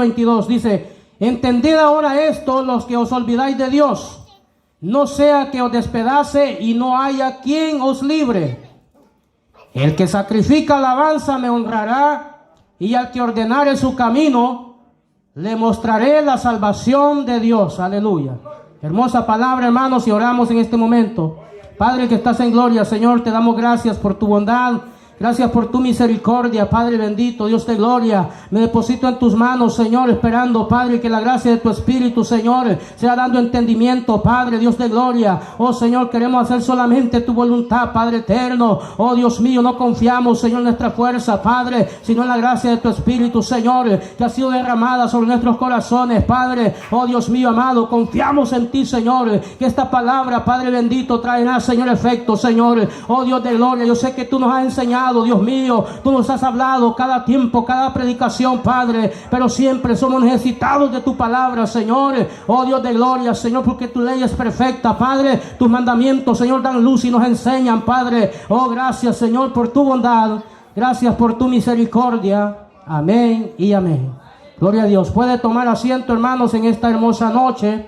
22, dice: entended ahora esto, los que os olvidáis de Dios, no sea que os despedace y no haya quien os libre. El que sacrifica alabanza me honrará, y al que ordenare su camino, le mostraré la salvación de Dios. Aleluya. Hermosa palabra, hermanos, y oramos en este momento. Padre que estás en gloria, Señor, te damos gracias por tu bondad. Gracias por tu misericordia, Padre bendito, Dios de gloria. Me deposito en tus manos, Señor, esperando, Padre, que la gracia de tu Espíritu, Señor, sea dando entendimiento, Padre, Dios de gloria. Oh, Señor, queremos hacer solamente tu voluntad, Padre eterno. Oh, Dios mío, no confiamos, Señor, en nuestra fuerza, Padre, sino en la gracia de tu Espíritu, Señor, que ha sido derramada sobre nuestros corazones, Padre. Oh, Dios mío, amado, confiamos en ti, Señor, que esta palabra, Padre bendito, traerá, Señor, efecto, Señor. Oh, Dios de gloria, yo sé que tú nos has enseñado, Dios mío, tú nos has hablado cada tiempo, cada predicación, Padre, pero siempre somos necesitados de tu palabra, Señor. Oh, Dios de gloria, Señor, porque tu ley es perfecta, Padre. Tus mandamientos, Señor, dan luz y nos enseñan, Padre. Oh, gracias, Señor, por tu bondad. Gracias por tu misericordia. Amén y amén. Gloria a Dios. Puede tomar asiento, hermanos, en esta hermosa noche.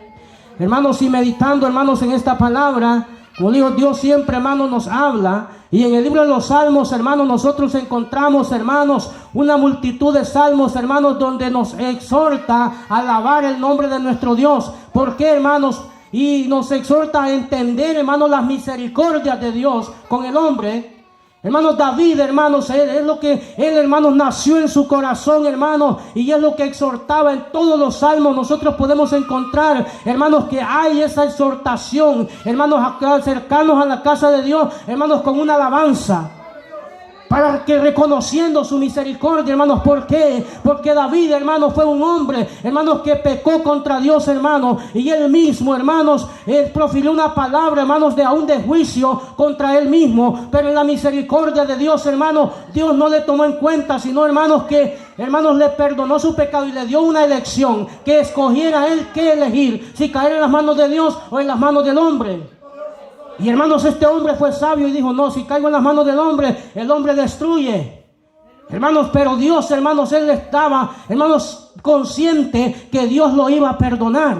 Hermanos, y meditando, hermanos, en esta palabra, como digo, Dios siempre, hermanos, nos habla. Y en el libro de los Salmos, hermanos, nosotros encontramos, hermanos, una multitud de salmos, hermanos, donde nos exhorta a alabar el nombre de nuestro Dios. ¿Por qué, hermanos? Y nos exhorta a entender, hermanos, las misericordias de Dios con el hombre. Hermanos, David, hermanos, es lo que él, hermanos, nació en su corazón, hermanos, y es lo que exhortaba en todos los salmos. Nosotros podemos encontrar, hermanos, que hay esa exhortación, hermanos, acercarnos a la casa de Dios, hermanos, con una alabanza. Para que reconociendo su misericordia, hermanos, ¿por qué? Porque David, hermanos, fue un hombre, hermanos, que pecó contra Dios, hermanos, y él mismo, hermanos, él profirió una palabra, hermanos, de aún de juicio contra él mismo, pero en la misericordia de Dios, hermanos, Dios no le tomó en cuenta, sino, hermanos, que, hermanos, le perdonó su pecado y le dio una elección, que escogiera él qué elegir, si caer en las manos de Dios o en las manos del hombre. Y hermanos, este hombre fue sabio y dijo: no, si caigo en las manos del hombre, el hombre destruye. Hermanos, pero Dios, hermanos, él estaba, hermanos, consciente que Dios lo iba a perdonar.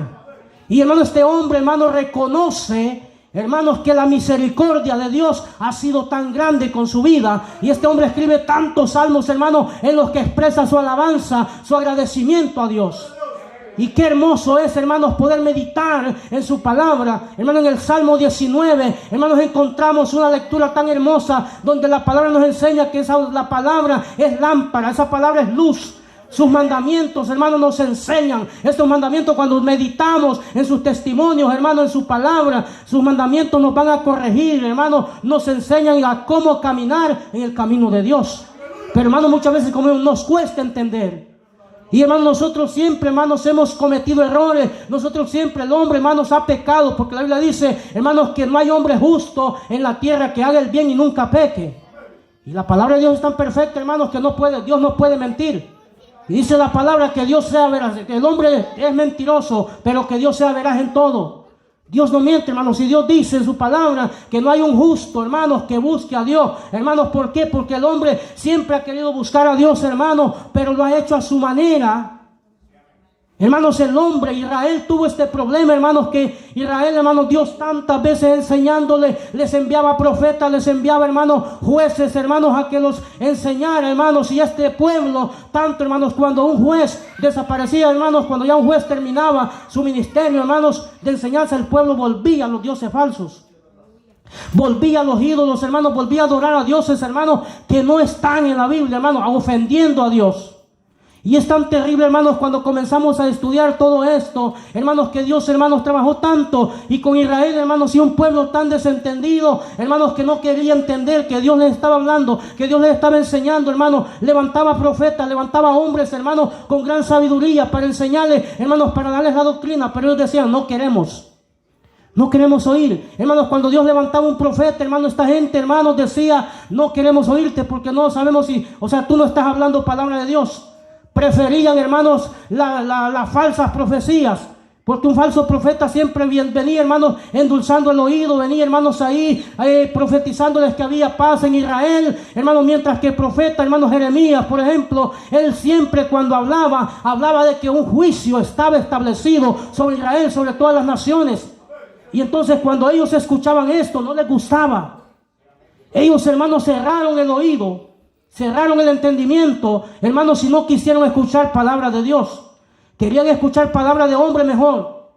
Y hermanos, este hombre, hermanos, reconoce, hermanos, que la misericordia de Dios ha sido tan grande con su vida. Y este hombre escribe tantos salmos, hermanos, en los que expresa su alabanza, su agradecimiento a Dios. Y qué hermoso es, hermanos, poder meditar en su palabra. Hermanos, en el Salmo 19, hermanos, encontramos una lectura tan hermosa donde la palabra nos enseña que la palabra es lámpara, esa palabra es luz. Sus mandamientos, hermanos, nos enseñan. Estos mandamientos, cuando meditamos en sus testimonios, hermanos, en su palabra, sus mandamientos nos van a corregir, hermanos, nos enseñan a cómo caminar en el camino de Dios. Pero, hermanos, muchas veces como nos cuesta entender. Y hermanos, nosotros siempre, hermanos, hemos cometido errores. Nosotros siempre, el hombre, hermanos, ha pecado. Porque la Biblia dice, hermanos, que no hay hombre justo en la tierra que haga el bien y nunca peque. Y la palabra de Dios es tan perfecta, hermanos, que Dios no puede mentir. Y dice la palabra que Dios sea veraz. Que el hombre es mentiroso, pero que Dios sea veraz en todo. Dios no miente, hermanos. Y Dios dice en su palabra que no hay un justo, hermanos, que busque a Dios. Hermanos, ¿por qué? Porque el hombre siempre ha querido buscar a Dios, hermanos, pero lo ha hecho a su manera. Hermanos, el hombre, Israel tuvo este problema, hermanos, que Israel, hermanos, Dios tantas veces enseñándole, les enviaba profetas, les enviaba, hermanos, jueces, hermanos, a que los enseñara, hermanos. Y este pueblo, tanto, hermanos, cuando un juez desaparecía, hermanos, cuando ya un juez terminaba su ministerio, hermanos, de enseñanza, el pueblo volvía a los dioses falsos. Volvía a los ídolos, hermanos, volvía a adorar a dioses, hermanos, que no están en la Biblia, hermanos, ofendiendo a Dios. Y es tan terrible, hermanos, cuando comenzamos a estudiar todo esto, hermanos, que Dios, hermanos, trabajó tanto. Y con Israel, hermanos, y un pueblo tan desentendido, hermanos, que no quería entender que Dios les estaba hablando, que Dios les estaba enseñando, hermanos. Levantaba profetas, levantaba hombres, hermanos, con gran sabiduría para enseñarles, hermanos, para darles la doctrina. Pero ellos decían, no queremos. No queremos oír. Hermanos, cuando Dios levantaba un profeta, hermanos, esta gente, hermanos, decía, no queremos oírte porque no sabemos si, tú no estás hablando palabra de Dios. Preferían, hermanos, las falsas profecías. Porque un falso profeta siempre venía, hermanos, endulzando el oído, venía, hermanos, ahí profetizándoles que había paz en Israel, hermanos, mientras que el profeta, hermanos, Jeremías, por ejemplo, él siempre cuando hablaba de que un juicio estaba establecido sobre Israel, sobre todas las naciones. Y entonces cuando ellos escuchaban esto, no les gustaba. Ellos, hermanos, cerraron el oído, cerraron el entendimiento, hermanos, si no quisieron escuchar palabra de Dios. Querían escuchar palabra de hombre mejor.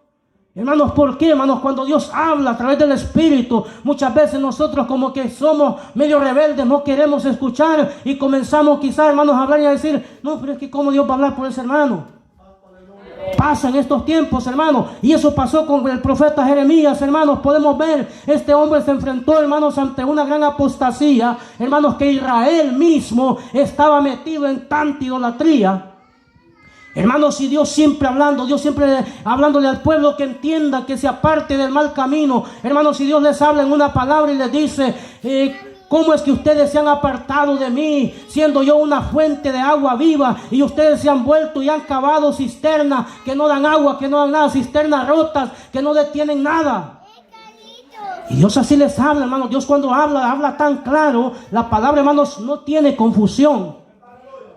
Hermanos, ¿por qué, hermanos? Cuando Dios habla a través del Espíritu, muchas veces nosotros como que somos medio rebeldes, no queremos escuchar y comenzamos quizás, hermanos, a hablar y a decir, no, pero es que ¿cómo Dios va a hablar por ese hermano? Pasa en estos tiempos, hermanos, y eso pasó con el profeta Jeremías, hermanos. Podemos ver, este hombre se enfrentó, hermanos, ante una gran apostasía, hermanos, que Israel mismo estaba metido en tanta idolatría. Hermanos, y Dios siempre hablándole al pueblo que entienda, que se aparte del mal camino. Hermanos, si Dios les habla en una palabra y les dice, ¿cómo es que ustedes se han apartado de mí, siendo yo una fuente de agua viva? Y ustedes se han vuelto y han cavado cisternas que no dan agua, que no dan nada, cisternas rotas que no detienen nada. Y Dios así les habla, hermanos. Dios cuando habla tan claro. La palabra, hermanos, no tiene confusión.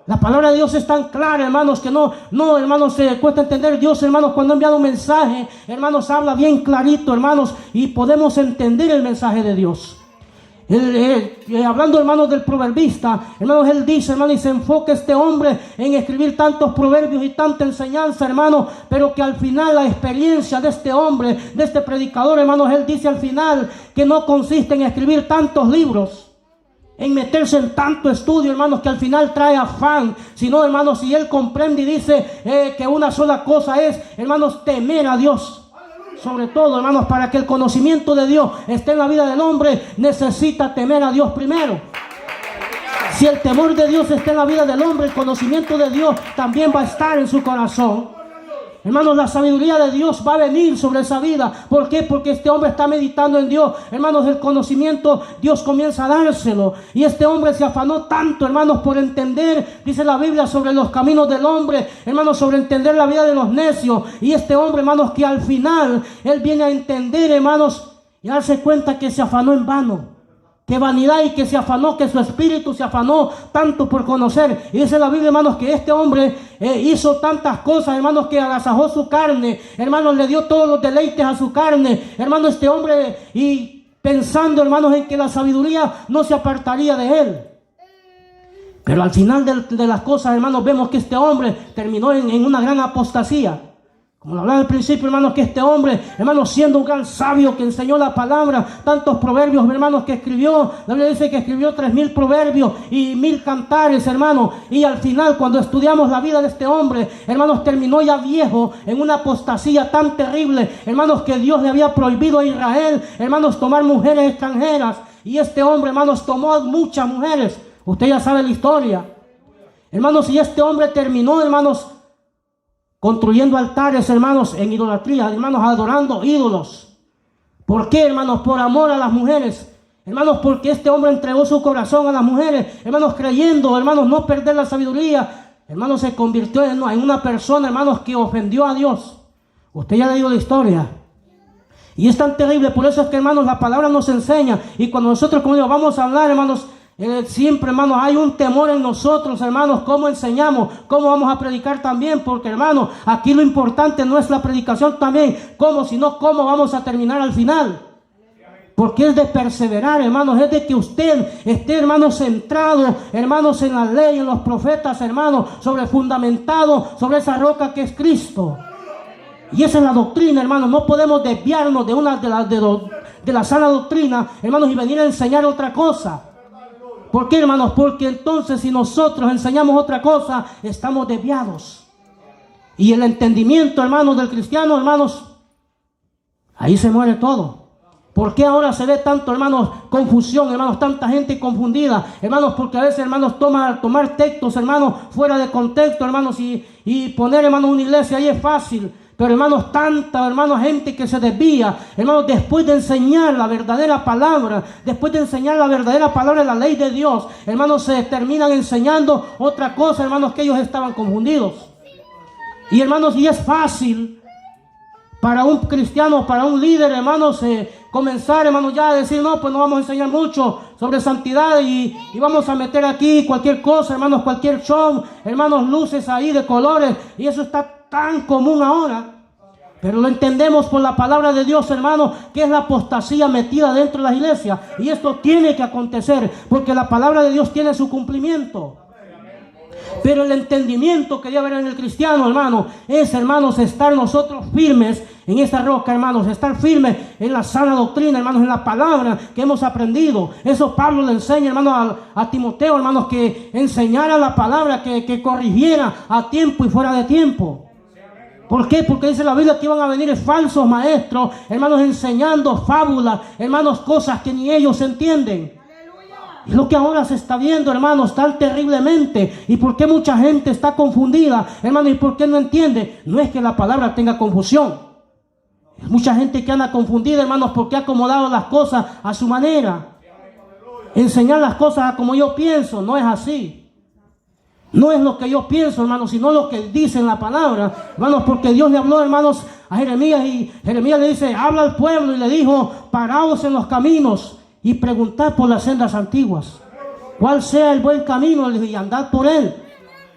La palabra de Dios es tan clara, hermanos, que no, hermanos, se cuesta entender. Dios, hermanos, cuando ha enviado un mensaje, hermanos, habla bien clarito, hermanos, y podemos entender el mensaje de Dios. Hablando, hermanos, del proverbista, hermanos, él dice, hermanos, y se enfoca este hombre en escribir tantos proverbios y tanta enseñanza, hermanos, pero que al final la experiencia de este hombre, de este predicador, hermanos, él dice al final que no consiste en escribir tantos libros, en meterse en tanto estudio, hermanos, que al final trae afán, sino, hermanos, si él comprende y dice que una sola cosa es, hermanos, temer a Dios. Sobre todo, hermanos, para que el conocimiento de Dios esté en la vida del hombre, necesita temer a Dios primero. Si el temor de Dios está en la vida del hombre, el conocimiento de Dios también va a estar en su corazón. Hermanos, la sabiduría de Dios va a venir sobre esa vida. ¿Por qué? Porque este hombre está meditando en Dios. Hermanos, el conocimiento Dios comienza a dárselo. Y este hombre se afanó tanto, hermanos, por entender, dice la Biblia, sobre los caminos del hombre. Hermanos, sobre entender la vida de los necios. Y este hombre, hermanos, que al final él viene a entender, hermanos, y a darse cuenta que se afanó en vano. Que vanidad, y que se afanó, que su espíritu se afanó tanto por conocer. Y dice la Biblia, hermanos, que este hombre hizo tantas cosas, hermanos, que agasajó su carne, hermanos, le dio todos los deleites a su carne, hermanos, este hombre, y pensando, hermanos, en que la sabiduría no se apartaría de él. Pero al final de las cosas, hermanos, vemos que este hombre terminó en una gran apostasía. Como lo hablaba al principio, hermanos, que este hombre, hermanos, siendo un gran sabio que enseñó la palabra, tantos proverbios, hermanos, que escribió, la Biblia dice que escribió 3000 proverbios y 1000 cantares, hermanos, y al final, cuando estudiamos la vida de este hombre, hermanos, terminó ya viejo en una apostasía tan terrible, hermanos, que Dios le había prohibido a Israel, hermanos, tomar mujeres extranjeras, y este hombre, hermanos, tomó muchas mujeres. Usted ya sabe la historia, hermanos, y este hombre terminó, hermanos, construyendo altares, hermanos, en idolatría, hermanos, adorando ídolos. ¿Por qué, hermanos? Por amor a las mujeres. Hermanos, porque este hombre entregó su corazón a las mujeres. Hermanos, creyendo, hermanos, no perder la sabiduría. Hermanos, se convirtió en una persona, hermanos, que ofendió a Dios. Usted ya ha leído la historia. Y es tan terrible. Por eso es que, hermanos, la palabra nos enseña. Y cuando nosotros, como digo, vamos a hablar, hermanos, siempre, hermanos, hay un temor en nosotros, hermanos, cómo enseñamos, cómo vamos a predicar también, porque, hermanos, aquí lo importante no es la predicación también, sino cómo vamos a terminar al final. Porque es de perseverar, hermanos, es de que usted esté, hermanos, centrado, hermanos, en la ley, en los profetas, hermanos, fundamentado sobre esa roca que es Cristo. Y esa es la doctrina, hermanos. No podemos desviarnos de la sana doctrina, hermanos, y venir a enseñar otra cosa. ¿Por qué, hermanos? Porque entonces si nosotros enseñamos otra cosa, estamos desviados. Y el entendimiento, hermanos, del cristiano, hermanos, ahí se muere todo. ¿Por qué ahora se ve tanto, hermanos, confusión, hermanos, tanta gente confundida? Hermanos, porque a veces, hermanos, tomar textos, hermanos, fuera de contexto, hermanos, y poner, hermanos, una iglesia ahí es fácil. Pero, hermanos, tanta, hermanos, gente que se desvía, hermanos, después de enseñar la verdadera palabra, después de enseñar la verdadera palabra de la ley de Dios, hermanos, se terminan enseñando otra cosa, hermanos, que ellos estaban confundidos. Y, hermanos, y es fácil para un cristiano, para un líder, hermanos, comenzar, hermanos, ya a decir, no, pues no vamos a enseñar mucho sobre santidad y vamos a meter aquí cualquier cosa, hermanos, cualquier show, hermanos, luces ahí de colores, y eso está tan común ahora. Pero lo entendemos por la palabra de Dios, hermanos, que es la apostasía metida dentro de las iglesias. Y esto tiene que acontecer, porque la palabra de Dios tiene su cumplimiento. Pero el entendimiento que debe haber en el cristiano, hermanos, es, hermanos, estar nosotros firmes en esta roca, hermanos, estar firmes en la sana doctrina, hermanos, en la palabra que hemos aprendido. Eso Pablo le enseña, hermanos, a Timoteo, hermanos, que enseñara la palabra, que corrigiera a tiempo y fuera de tiempo. ¿Por qué? Porque dice la Biblia que iban a venir falsos maestros, hermanos, enseñando fábulas, hermanos, cosas que ni ellos entienden. Es lo que ahora se está viendo, hermanos, tan terriblemente. ¿Y por qué mucha gente está confundida, hermanos? ¿Y por qué no entiende? No es que la palabra tenga confusión. Hay mucha gente que anda confundida, hermanos, porque ha acomodado las cosas a su manera. Enseñar las cosas como yo pienso, no es así. No es lo que yo pienso, hermanos, sino lo que dice en la palabra, hermanos, porque Dios le habló, hermanos, a Jeremías, y Jeremías le dice, habla al pueblo, y le dijo, paraos en los caminos y preguntad por las sendas antiguas, cuál sea el buen camino, y andad por él.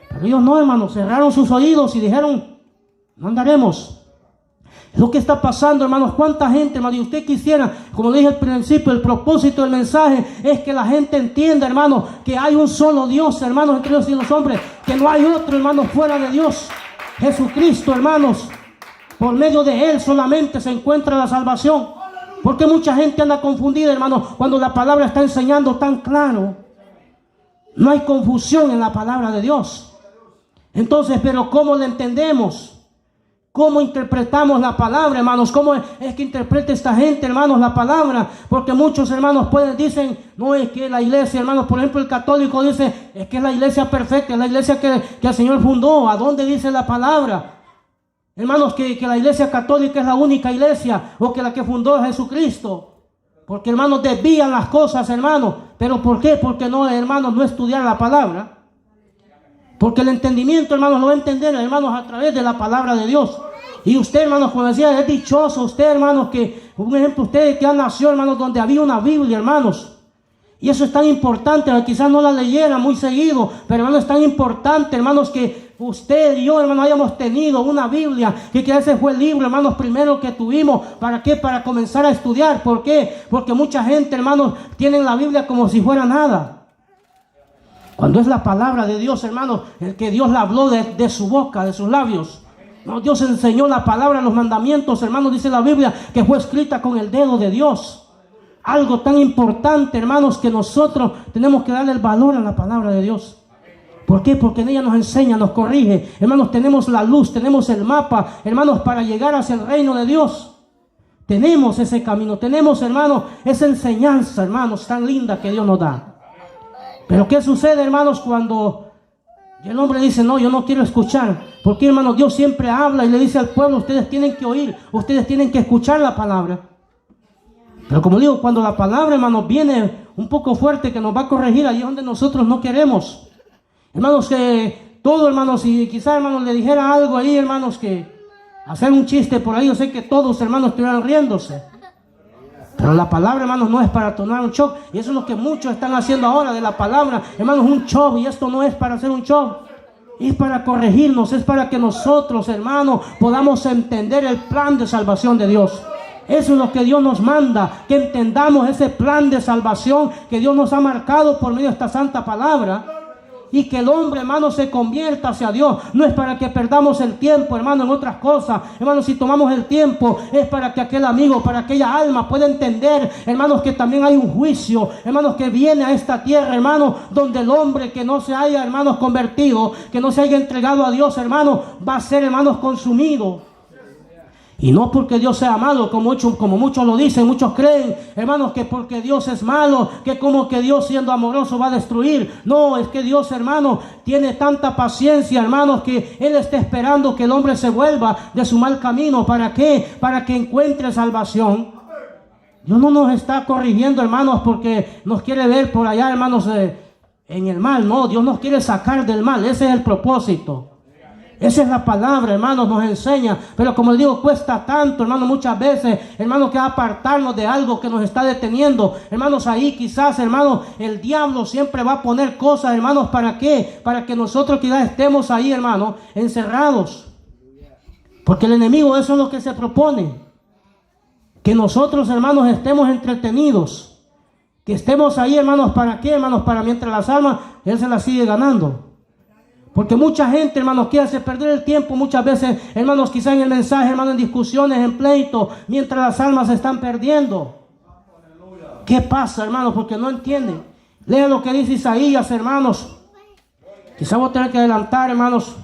Pero ellos no, hermanos, cerraron sus oídos y dijeron, no andaremos. Es lo que está pasando, hermanos. ¿Cuánta gente, hermano? Y usted quisiera, como dije al principio, el propósito del mensaje es que la gente entienda, hermano, que hay un solo Dios, hermanos, entre Dios y los hombres, que no hay otro, hermanos, fuera de Dios. Jesucristo, hermanos, por medio de Él solamente se encuentra la salvación. Porque mucha gente anda confundida, hermanos, cuando la palabra está enseñando tan claro. No hay confusión en la palabra de Dios. Entonces, pero ¿cómo la entendemos? ¿Cómo interpretamos la palabra, hermanos? ¿Cómo es que interpreta esta gente, hermanos, la palabra? Porque muchos hermanos dicen, no, es que la iglesia, hermanos, por ejemplo, el católico dice, es que es la iglesia perfecta, es la iglesia que el Señor fundó. ¿A dónde dice la palabra? Hermanos, que la iglesia católica es la única iglesia, o que la que fundó es Jesucristo. Porque, hermanos, desvían las cosas, hermanos. ¿Pero por qué? Porque no, hermanos, no estudiar la palabra. Porque el entendimiento, hermanos, lo va a entender, hermanos, a través de la palabra de Dios. Y usted, hermanos, como decía, es dichoso usted, hermanos, que, un ejemplo, usted que nació, hermanos, donde había una Biblia, hermanos. Y eso es tan importante, quizás no la leyera muy seguido, pero, hermanos, es tan importante, hermanos, que usted y yo, hermanos, hayamos tenido una Biblia, que ese fue el libro, hermanos, primero que tuvimos. ¿Para qué? Para comenzar a estudiar. ¿Por qué? Porque mucha gente, hermanos, tienen la Biblia como si fuera nada. Cuando es la palabra de Dios, hermanos, el que Dios la habló de su boca, de sus labios. No, Dios enseñó la palabra, los mandamientos, hermanos, dice la Biblia, que fue escrita con el dedo de Dios. Algo tan importante, hermanos, que nosotros tenemos que darle el valor a la palabra de Dios. ¿Por qué? Porque en ella nos enseña, nos corrige. Hermanos, tenemos la luz, tenemos el mapa, hermanos, para llegar hacia el reino de Dios. Tenemos ese camino, tenemos, hermanos, esa enseñanza, hermanos, tan linda que Dios nos da. Pero ¿qué sucede, hermanos, cuando el hombre dice, no, yo no quiero escuchar? Porque, hermanos, Dios siempre habla y le dice al pueblo, ustedes tienen que oír, ustedes tienen que escuchar la palabra. Pero como digo, cuando la palabra, hermanos, viene un poco fuerte, que nos va a corregir, ahí es donde nosotros no queremos. Hermanos, que todo, hermanos, si quizás, hermanos, le dijera algo ahí, hermanos, que hacer un chiste por ahí, yo sé que todos, hermanos, estuvieran riéndose. Pero la palabra, hermanos, no es para tomar un show. Y eso es lo que muchos están haciendo ahora de la palabra, hermanos, un show. Y esto no es para hacer un show. Es para corregirnos, es para que nosotros, hermanos, podamos entender el plan de salvación de Dios. Eso es lo que Dios nos manda, que entendamos ese plan de salvación que Dios nos ha marcado por medio de esta santa palabra. Y que el hombre, hermano, se convierta hacia Dios. No es para que perdamos el tiempo, hermano, en otras cosas. Hermano, si tomamos el tiempo, es para que aquel amigo, para aquella alma pueda entender, hermanos, que también hay un juicio, hermanos, que viene a esta tierra, hermano, donde el hombre que no se haya, hermanos, convertido, que no se haya entregado a Dios, hermano, va a ser, hermanos, consumido. Y no porque Dios sea malo, como muchos lo dicen, muchos creen, hermanos, que porque Dios es malo, que como que Dios siendo amoroso va a destruir. No, es que Dios, hermano, tiene tanta paciencia, hermanos, que Él está esperando que el hombre se vuelva de su mal camino. ¿Para qué? Para que encuentre salvación. Dios no nos está corrigiendo, hermanos, porque nos quiere ver por allá, hermanos, en el mal. No, Dios nos quiere sacar del mal, ese es el propósito. Esa es la palabra, hermanos, nos enseña. Pero como les digo, cuesta tanto, hermanos, muchas veces, hermanos, que apartarnos de algo que nos está deteniendo. Hermanos, ahí quizás, hermanos, el diablo siempre va a poner cosas, hermanos, ¿para qué? Para que nosotros quizás estemos ahí, hermanos, encerrados. Porque el enemigo, eso es lo que se propone. Que nosotros, hermanos, estemos entretenidos. Que estemos ahí, hermanos, ¿para qué, hermanos? Para mientras las almas, él se las sigue ganando. Porque mucha gente, hermanos, quiere hacer perder el tiempo muchas veces, hermanos, quizá en el mensaje, hermanos, en discusiones, en pleito, mientras las almas se están perdiendo. ¿Qué pasa, hermanos? Porque no entienden. Lea lo que dice Isaías, hermanos. Quizá voy a tener que adelantar, hermanos.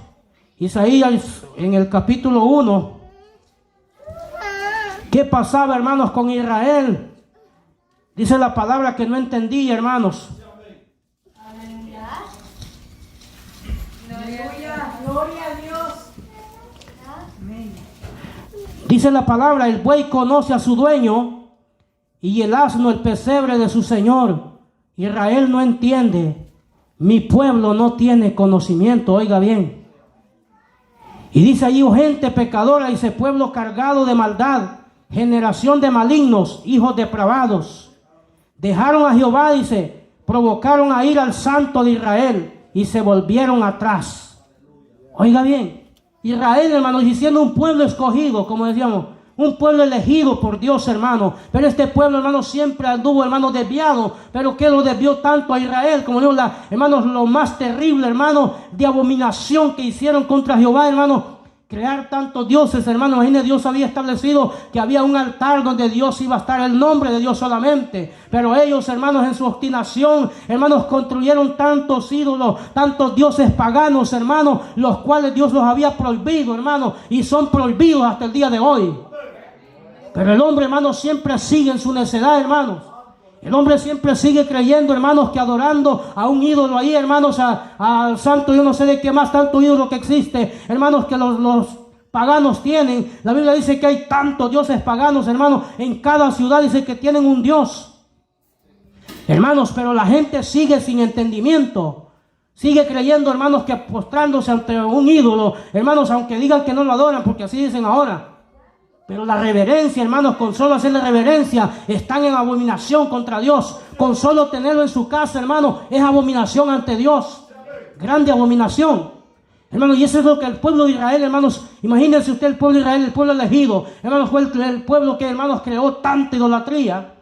Isaías en el capítulo 1. ¿Qué pasaba, hermanos, con Israel? Dice la palabra que no entendía, hermanos. Gloria a Dios. Dice la palabra, el buey conoce a su dueño y el asno el pesebre de su señor. Israel no entiende, mi pueblo no tiene conocimiento, oiga bien. Y dice allí, oh gente pecadora, dice pueblo cargado de maldad, generación de malignos, hijos depravados. Dejaron a Jehová, dice, provocaron a ir al santo de Israel y se volvieron atrás. Oiga bien, Israel, hermanos, y siendo un pueblo escogido, como decíamos, un pueblo elegido por Dios, hermano. Pero este pueblo, hermano, siempre anduvo, hermano, desviado. Pero ¿qué lo desvió tanto a Israel? Como digo, hermanos, lo más terrible, hermano, de abominación que hicieron contra Jehová, hermano. Crear tantos dioses, hermanos. Imagínense, Dios había establecido que había un altar donde Dios iba a estar, el nombre de Dios solamente. Pero ellos, hermanos, en su obstinación, hermanos, construyeron tantos ídolos, tantos dioses paganos, hermanos, los cuales Dios los había prohibido, hermanos, y son prohibidos hasta el día de hoy. Pero el hombre, hermanos, siempre sigue en su necedad, hermanos. El hombre siempre sigue creyendo, hermanos, que adorando a un ídolo ahí, hermanos, al santo, yo no sé de qué más, tanto ídolo que existe, hermanos, que los paganos tienen. La Biblia dice que hay tantos dioses paganos, hermanos, en cada ciudad dice que tienen un Dios. Hermanos, pero la gente sigue sin entendimiento. Sigue creyendo, hermanos, que postrándose ante un ídolo, hermanos, aunque digan que no lo adoran, porque así dicen ahora. Pero la reverencia, hermanos, con solo hacerle reverencia, están en abominación contra Dios. Con solo tenerlo en su casa, hermanos, es abominación ante Dios. Grande abominación. Hermanos, y eso es lo que el pueblo de Israel, hermanos, imagínense usted el pueblo de Israel, el pueblo elegido. Hermanos, fue el pueblo que, hermanos, creó tanta idolatría.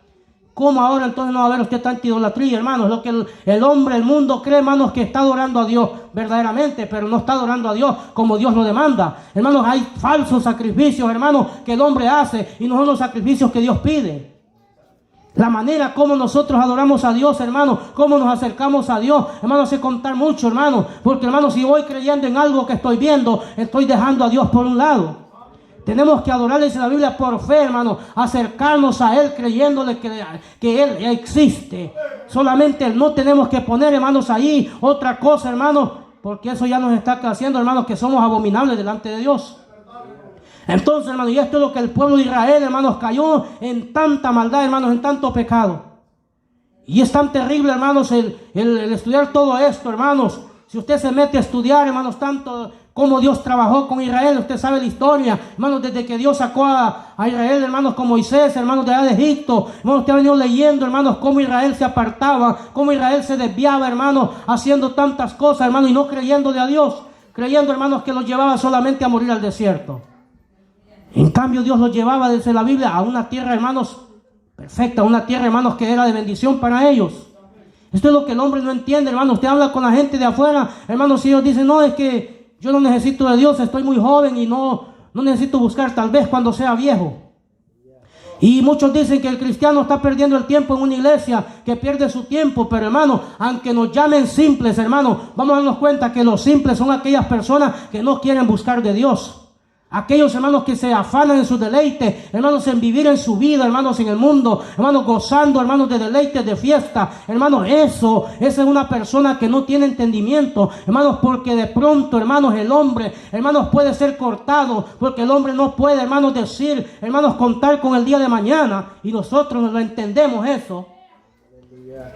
¿Cómo ahora entonces no va a haber usted tanta idolatría, hermanos? Lo que el hombre, el mundo cree, hermanos, que está adorando a Dios verdaderamente, pero no está adorando a Dios como Dios lo demanda. Hermanos, hay falsos sacrificios, hermanos, que el hombre hace y no son los sacrificios que Dios pide. La manera como nosotros adoramos a Dios, hermanos, cómo nos acercamos a Dios, hermanos, hace contar mucho, hermanos, porque, hermanos, si voy creyendo en algo que estoy viendo, estoy dejando a Dios por un lado. Tenemos que adorarle, dice la Biblia, por fe, hermano, acercarnos a Él creyéndole que Él existe. Solamente Él, no tenemos que poner, hermanos, ahí otra cosa, hermanos, porque eso ya nos está haciendo, hermanos, que somos abominables delante de Dios. Entonces, hermanos, y esto es lo que el pueblo de Israel, hermanos, cayó en tanta maldad, hermanos, en tanto pecado. Y es tan terrible, hermanos, el estudiar todo esto, hermanos. Si usted se mete a estudiar, hermanos, tanto cómo Dios trabajó con Israel, usted sabe la historia, hermanos, desde que Dios sacó a Israel, hermanos, con Moisés, hermanos, de allá de Egipto, hermanos, usted ha venido leyendo, hermanos, cómo Israel se apartaba, cómo Israel se desviaba, hermanos, haciendo tantas cosas, hermanos, y no creyéndole a Dios, creyendo, hermanos, que los llevaba solamente a morir al desierto. En cambio, Dios los llevaba desde la Biblia a una tierra, hermanos, perfecta, una tierra, hermanos, que era de bendición para ellos. Esto es lo que el hombre no entiende, hermanos. Usted habla con la gente de afuera, hermanos, y ellos dicen, no, es que yo no necesito de Dios, estoy muy joven y no necesito buscar, tal vez cuando sea viejo. Y muchos dicen que el cristiano está perdiendo el tiempo en una iglesia, que pierde su tiempo, pero, hermanos, aunque nos llamen simples, hermanos, vamos a darnos cuenta que los simples son aquellas personas que no quieren buscar de Dios. Aquellos, hermanos, que se afanan en su deleite, hermanos, en vivir en su vida, hermanos, en el mundo, hermanos, gozando, hermanos, de deleites, de fiesta, hermanos, esa es una persona que no tiene entendimiento, hermanos, porque de pronto, hermanos, el hombre, hermanos, puede ser cortado, porque el hombre no puede, hermanos, decir, hermanos, contar con el día de mañana, y nosotros no lo entendemos eso.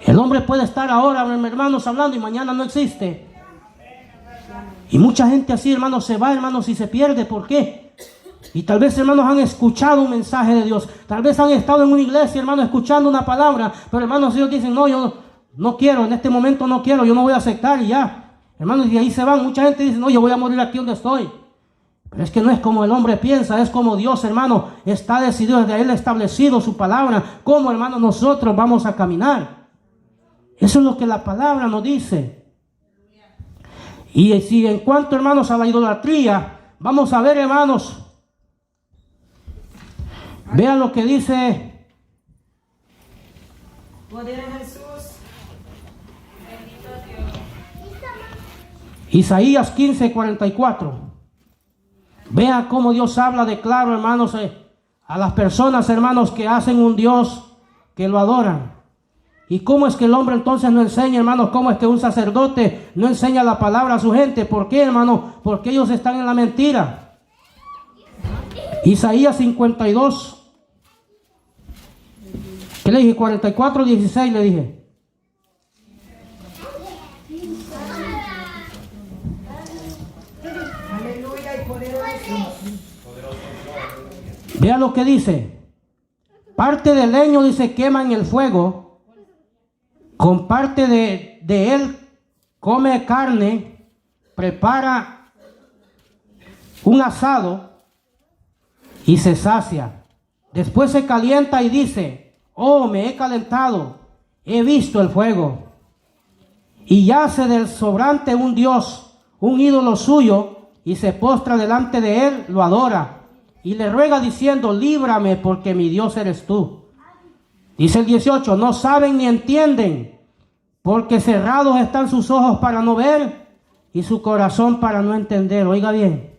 El hombre puede estar ahora, hermanos, hablando y mañana no existe. Y mucha gente así, hermanos, se va, hermanos, y se pierde. ¿Por qué? Y tal vez, hermanos, han escuchado un mensaje de Dios. Tal vez han estado en una iglesia, hermanos, escuchando una palabra. Pero, hermanos, ellos dicen, no, yo no quiero, en este momento no quiero, yo no voy a aceptar y ya. Hermanos, y ahí se van. Mucha gente dice, no, yo voy a morir aquí donde estoy. Pero es que no es como el hombre piensa, es como Dios, hermano, está decidido, desde Él establecido su palabra, cómo, hermanos, nosotros vamos a caminar. Eso es lo que la palabra nos dice. Y si en cuanto, hermanos, a la idolatría, vamos a ver, hermanos, vean lo que dice Poder en Jesús. Isaías 15:44. Vea cómo Dios habla de claro, hermanos, a las personas, hermanos, que hacen un Dios, que lo adoran. Y cómo es que el hombre entonces no enseña, hermanos, cómo es que un sacerdote no enseña la palabra a su gente. ¿Por qué, hermano? Porque ellos están en la mentira. Isaías 52. ¿Qué le dije? 44:16 le dije. Vea lo que dice. Parte del leño, dice, quema en el fuego. Con parte de él come carne, prepara un asado y se sacia. Después se calienta y dice, oh, me he calentado, he visto el fuego. Y yace del sobrante un dios, un ídolo suyo, y se postra delante de él, lo adora. Y le ruega diciendo, líbrame porque mi Dios eres tú. Dice el 18, no saben ni entienden, porque cerrados están sus ojos para no ver y su corazón para no entender. Oiga bien.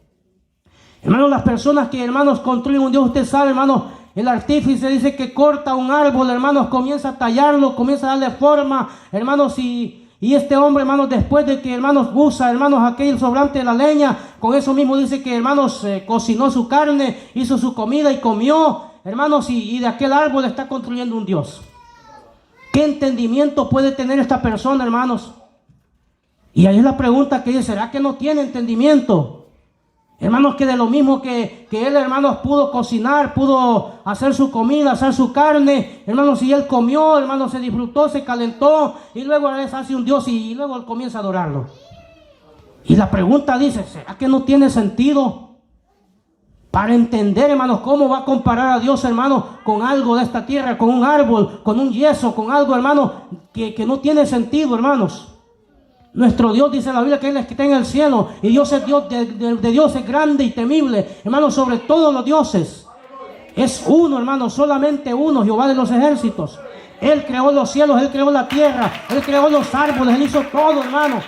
Hermanos, las personas que, hermanos, construyen un Dios, usted sabe, hermanos, el artífice dice que corta un árbol, hermanos, comienza a tallarlo, comienza a darle forma, hermanos, y este hombre, hermanos, después de que, hermanos, usa, hermanos, aquel sobrante de la leña, con eso mismo dice que, hermanos, cocinó su carne, hizo su comida y comió, hermanos, y de aquel árbol está construyendo un Dios. ¿Qué entendimiento puede tener esta persona, hermanos? Y ahí es la pregunta que dice, ¿será que no tiene entendimiento? Hermanos, que de lo mismo que él, hermanos, pudo cocinar, pudo hacer su comida, hacer su carne, hermanos, y él comió, hermanos, se disfrutó, se calentó, y luego hace un Dios y luego él comienza a adorarlo. Y la pregunta dice, ¿será que no tiene sentido? Para entender, hermanos, cómo va a comparar a Dios, hermanos, con algo de esta tierra, con un árbol, con un yeso, con algo, hermanos, que no tiene sentido, hermanos. Nuestro Dios, dice la Biblia, que Él está en el cielo. Y Dios es Dios, de Dios es grande y temible. Hermanos, sobre todos los dioses. Es uno, hermanos, solamente uno, Jehová de los ejércitos. Él creó los cielos, Él creó la tierra, Él creó los árboles, Él hizo todo, hermanos.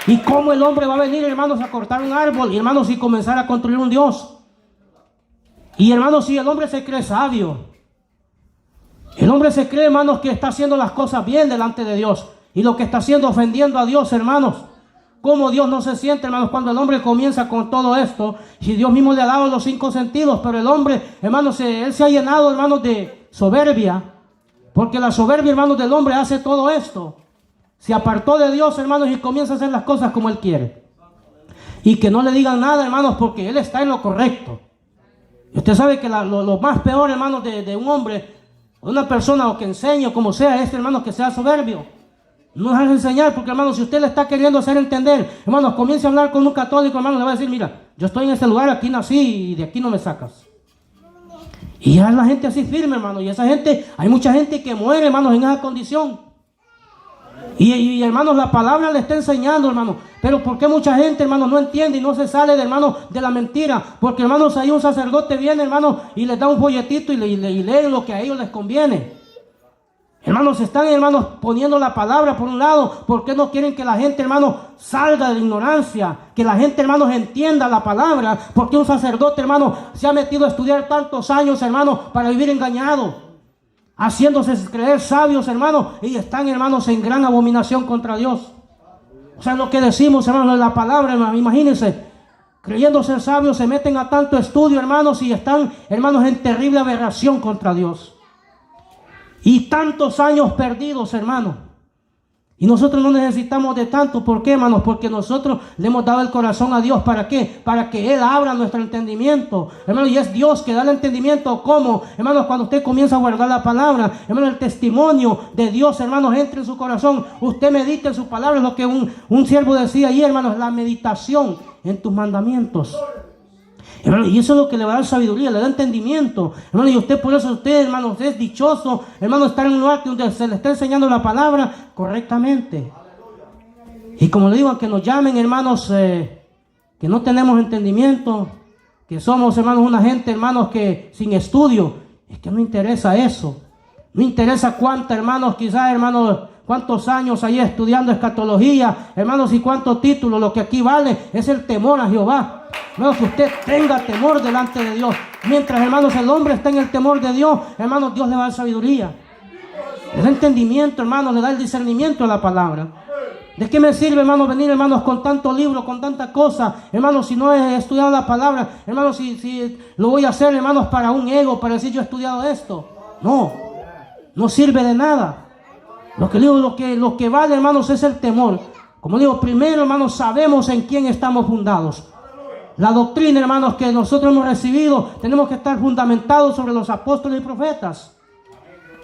Y cómo el hombre va a venir, hermanos, a cortar un árbol, y hermanos, y comenzar a construir un Dios. Y hermanos, si el hombre se cree sabio, el hombre se cree, hermanos, que está haciendo las cosas bien delante de Dios. Y lo que está haciendo, ofendiendo a Dios, hermanos. Cómo Dios no se siente, hermanos, cuando el hombre comienza con todo esto. Si Dios mismo le ha dado los 5 sentidos, pero el hombre, hermanos, él se ha llenado, hermanos, de soberbia. Porque la soberbia, hermanos, del hombre hace todo esto. Se apartó de Dios, hermanos, y comienza a hacer las cosas como él quiere. Y que no le digan nada, hermanos, porque él está en lo correcto. Y usted sabe que lo más peor, hermanos, de un hombre, de una persona, o que enseñe, o como sea, es, hermanos, que sea soberbio. No dejarse enseñar, porque, hermanos, si usted le está queriendo hacer entender, hermanos, comience a hablar con un católico, hermanos, le va a decir, mira, yo estoy en este lugar, aquí nací y de aquí no me sacas. Y ya es la gente así firme, hermanos, y esa gente, hay mucha gente que muere, hermanos, en esa condición. Y hermanos, la palabra le está enseñando, hermanos, pero ¿por qué mucha gente, hermanos, no entiende y no se sale, hermanos, de la mentira? Porque, hermanos, ahí un sacerdote viene, hermanos, y les da un folletito y leen lo que a ellos les conviene. Hermanos, están, hermanos, poniendo la palabra por un lado. ¿Por qué no quieren que la gente, hermanos, salga de la ignorancia? Que la gente, hermanos, entienda la palabra. Porque un sacerdote, hermanos, se ha metido a estudiar tantos años, hermanos, para vivir engañado, haciéndose creer sabios, hermanos, y están, hermanos, en gran abominación contra Dios. O sea, lo que decimos, hermanos, la palabra, hermanos, imagínense, creyendo ser sabios, se meten a tanto estudio, hermanos, y están, hermanos, en terrible aberración contra Dios. Y tantos años perdidos, hermanos. Y nosotros no necesitamos de tanto. ¿Por qué, hermanos? Porque nosotros le hemos dado el corazón a Dios. ¿Para qué? Para que Él abra nuestro entendimiento. Hermano, y es Dios que da el entendimiento. ¿Cómo? Hermanos, cuando usted comienza a guardar la palabra, hermano, el testimonio de Dios, hermanos, entra en su corazón. Usted medita en sus palabras. Lo que un siervo decía ayer, hermanos, la meditación en tus mandamientos. Hermano, y eso es lo que le va a dar sabiduría, le da entendimiento. Hermano, y usted por eso, hermano, usted es dichoso, hermano, estar en un lugar donde se le está enseñando la palabra correctamente. Y como le digo, aunque nos llamen, hermanos, que no tenemos entendimiento, que somos, hermanos, una gente, hermanos, que sin estudio, es que no interesa eso. No interesa cuántos, hermanos, quizás, hermanos, cuántos años ahí estudiando escatología, hermanos, y cuántos títulos. Lo que aquí vale es el temor a Jehová. Hermanos, que usted tenga temor delante de Dios. Mientras, hermanos, el hombre está en el temor de Dios, hermanos, Dios le va a dar sabiduría. Le da entendimiento, hermanos, le da el discernimiento a la palabra. ¿De qué me sirve, hermanos, venir, hermanos, con tanto libro, con tanta cosa, hermanos, si no he estudiado la palabra? Hermanos, si lo voy a hacer, hermanos, para un ego, para decir yo he estudiado esto. No sirve de nada. Lo que vale, hermanos, es el temor. Como digo, primero, hermanos, sabemos en quién estamos fundados. La doctrina, hermanos, que nosotros hemos recibido, tenemos que estar fundamentados sobre los apóstoles y profetas.